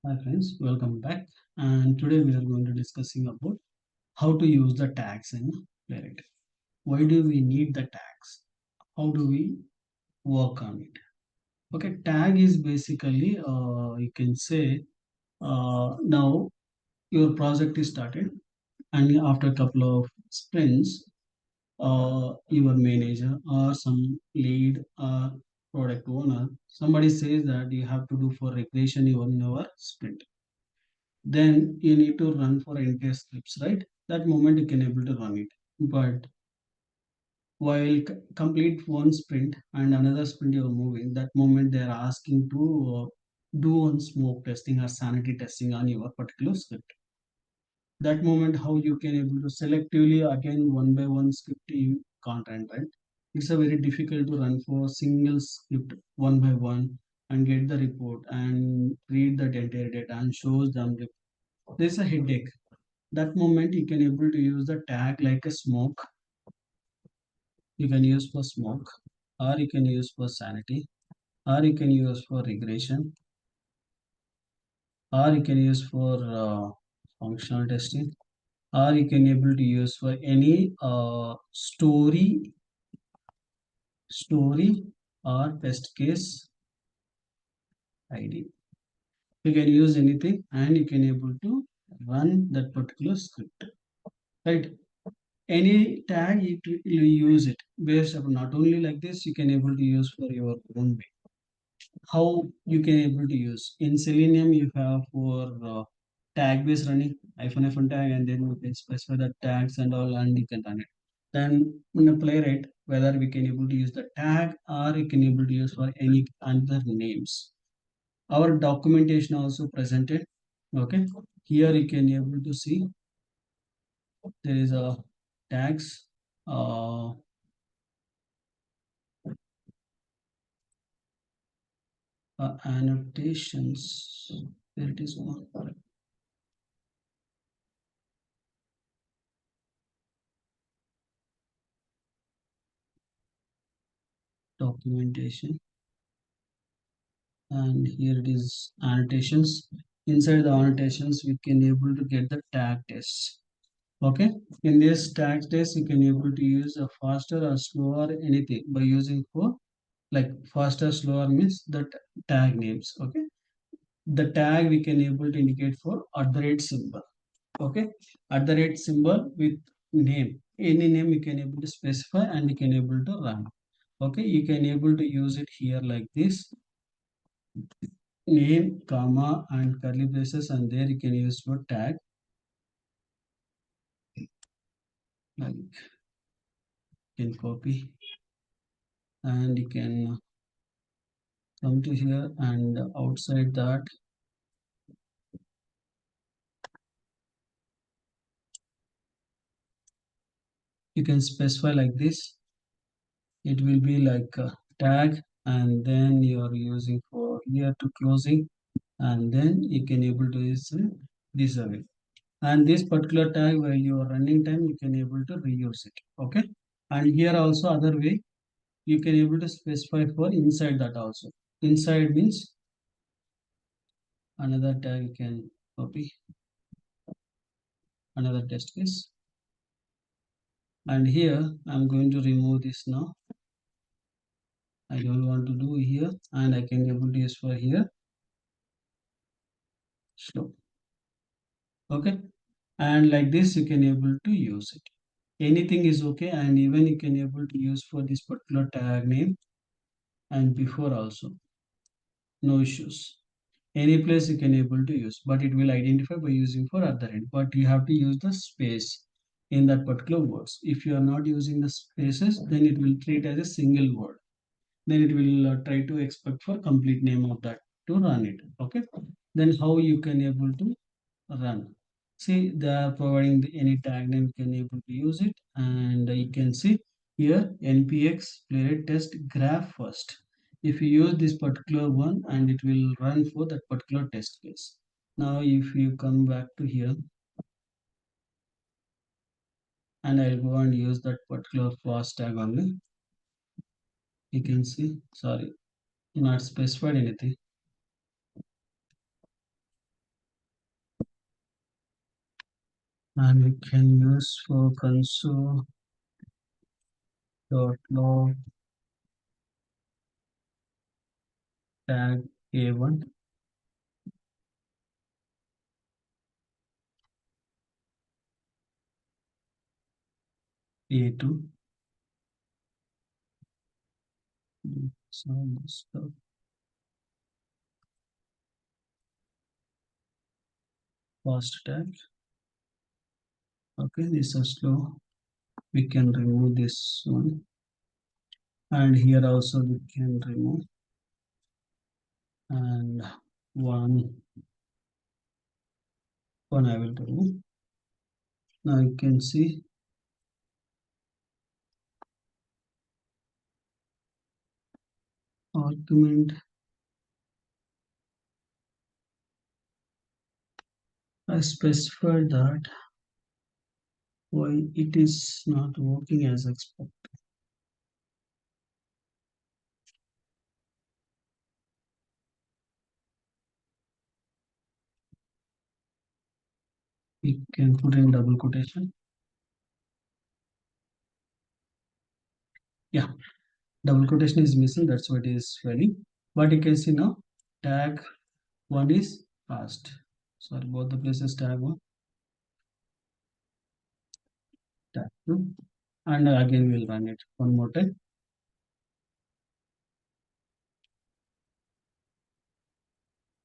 Hi friends, welcome back. And today we are going to discussing about how to use the tags in Playwright. Why do we need the tags? How do we work on it? Okay, tag is basically you can say now your project is started, and after a couple of sprints, your manager or some lead or product owner somebody says that you have to do for regression in your sprint. Then you need to run for entire scripts, right? That moment you can able to run it. But while complete one sprint and another sprint you're moving, that moment they're asking to do on smoke testing or sanity testing on your particular script. That moment how you can able to selectively again one by one script you can't run, right? It's a very difficult to run for single script one by one and get the report and read the entire data and shows them. There's a headache. That moment you can able to use the tag like a smoke. You can use for smoke, or you can use for sanity, or you can use for regression, or you can use for functional testing, or you can able to use for any story or test case id. You can use anything and you can able to run that particular script, right? Any tag you use it based upon not only like this you can able to use for your own way. How you can able to use in Selenium you have for tag based running hyphen tag, and then you can specify the tags and all and you can run it. Then in a Playwright whether we can able to use the tag or you can able to use for any other names. Our documentation also presented. Okay, here you can able to see there is a tags, uh, annotations. There it is one documentation, and here it is annotations. Inside the annotations we can able to get the tag tests. Okay, in this tag test you can able to use a faster or slower anything by using for like faster slower means the tag names. Okay, the tag we can able to indicate for at the rate symbol. Okay, at the rate symbol with name, any name you can able to specify and you can able to run. Okay, you can able to use it here like this, name comma and curly braces, and there you can use for tag, like you can copy and you can come to here, and outside that you can specify like this. It will be like a tag, and then you are using for here to closing, and then you can able to use this away. And this particular tag while you are running time you can able to reuse it. Okay, and here also other way you can able to specify for inside that also. Inside means another tag you can copy, another test case, and here I'm going to remove this now. I don't want to do here, and I can able to use for here slow. Okay, and like this you can able to use it. Anything is okay, and even you can able to use for this particular tag name and before also, no issues. Any place you can able to use, but it will identify by using for other end, but you have to use the space in that particular words. If you are not using the spaces, then it will treat as a single word, then it will try to expect for complete name of that to run it. Okay, then how you can able to run. See, they are providing any tag name you can able to use it, and you can see here npx playwright test graph first. If you use this particular one, and it will run for that particular test case. Now, if you come back to here, and I'll go and use that particular fast tag only, you can see, sorry, not specified anything. and we can use for console dot log tag a1 a2. So this the first tag. Okay, this is slow. We can remove this one, and here also we can remove, and one I will remove. Now you can see argument. I specified that why it is not working as expected. We can put in double quotation. Yeah, double quotation is missing. That's what is failing. But you can see now tag one is passed. Sorry, both the places tag one, tag two, and again we'll run it one more time.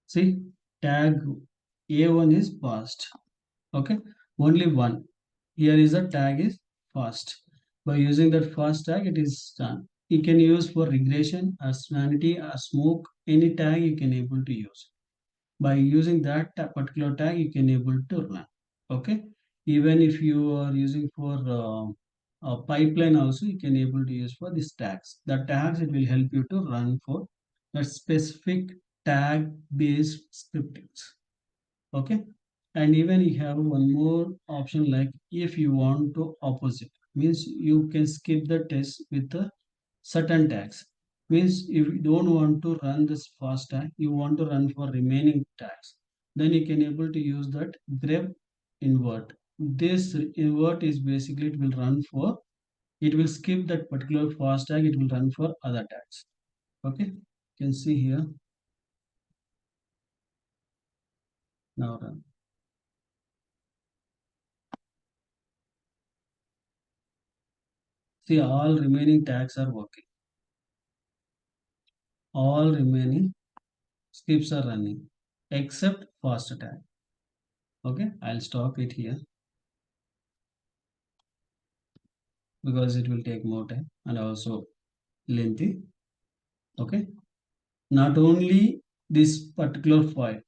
See, tag A1 is passed. Okay, only one. Here is a tag is fast. By using that fast tag, it is done. You can use for regression, as vanity, as smoke, any tag you can able to use. By using that particular tag, you can able to run. Okay, even if you are using for a pipeline also, you can able to use for these tags. The tags, it will help you to run for that specific tag based scriptings. Okay, and even you have one more option, like if you want to opposite, means you can skip the test with the certain tags. Means if you don't want to run this fast tag, you want to run for remaining tags, then you can able to use that grep invert. This invert is basically, it will run for, it will skip that particular fast tag, it will run for other tags. Okay, you can see here. Now run. See, all remaining tags are working. All remaining scripts are running except fast tag. Okay, I'll stop it here because it will take more time and also lengthy. Okay, not only this particular file,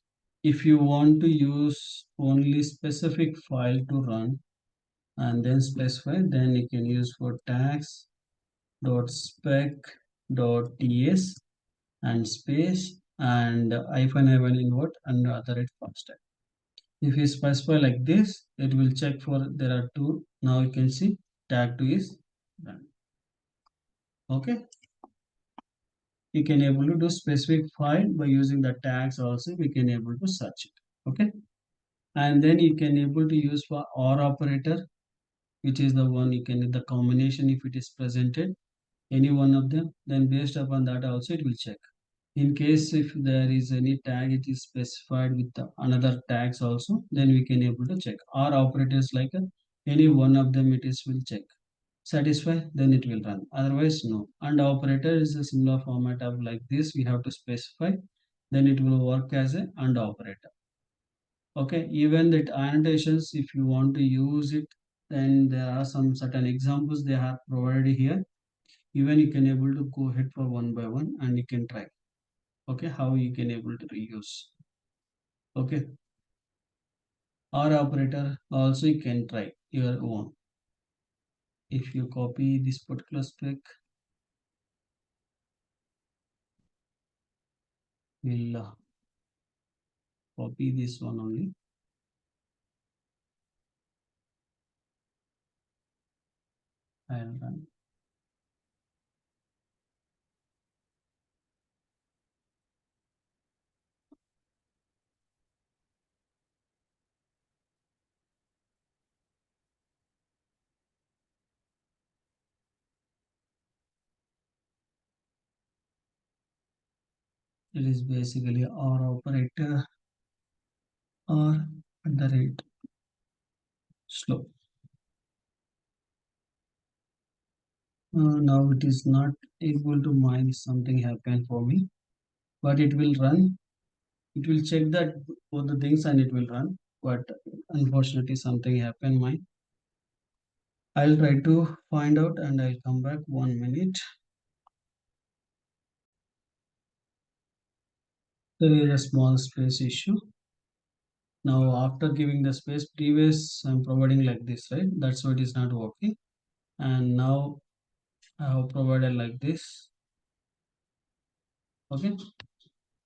if you want to use only specific file to run and then specify, then you can use for tags dot spec dot ts and space and hyphen invert and other rate fast tag. If you specify like this, it will check for, there are two. Now you can see tag 2 is done. Okay, you can able to do specific file by using the tags also, we can able to search it. Okay, and then you can able to use for or operator, which is the one you can, the combination, if it is presented any one of them, then based upon that also it will check. In case if there is any tag, it is specified with the another tags also, then we can able to check. Or operators like any one of them, it is will check. Satisfy, then it will run. Otherwise, no. And operator is a similar format of like this. We have to specify, then it will work as a and operator. Okay, even that annotations, if you want to use it, then there are some certain examples they have provided here. Even you can able to go ahead for one by one and you can try. Okay, how you can able to reuse. Okay, or operator also you can try your own. If you copy this particular spec, we'll copy this one only. I'll run. It is basically or operator or at the rate slow. Now it is not able to mine something happen for me, but it will run. It will check that both the things and it will run. But unfortunately, something happened. Mine. I'll try to find out and I'll come back 1 minute. There is a small space issue. Now after giving the space previous I'm providing like this, right? That's why it is not working. And now I have provided like this. Okay,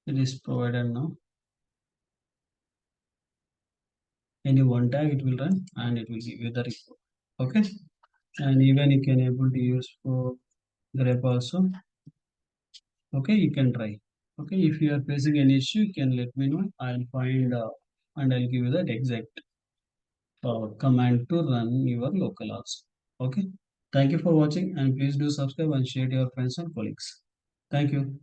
it is provided now. Any one tag it will run and it will give you the report. Okay, and even you can able to use for grep also. Okay, you can try. Okay, if you are facing any issue, you can let me know. I'll find and I'll give you that exact command to run your local also. Okay, thank you for watching and please do subscribe and share to your friends and colleagues. Thank you.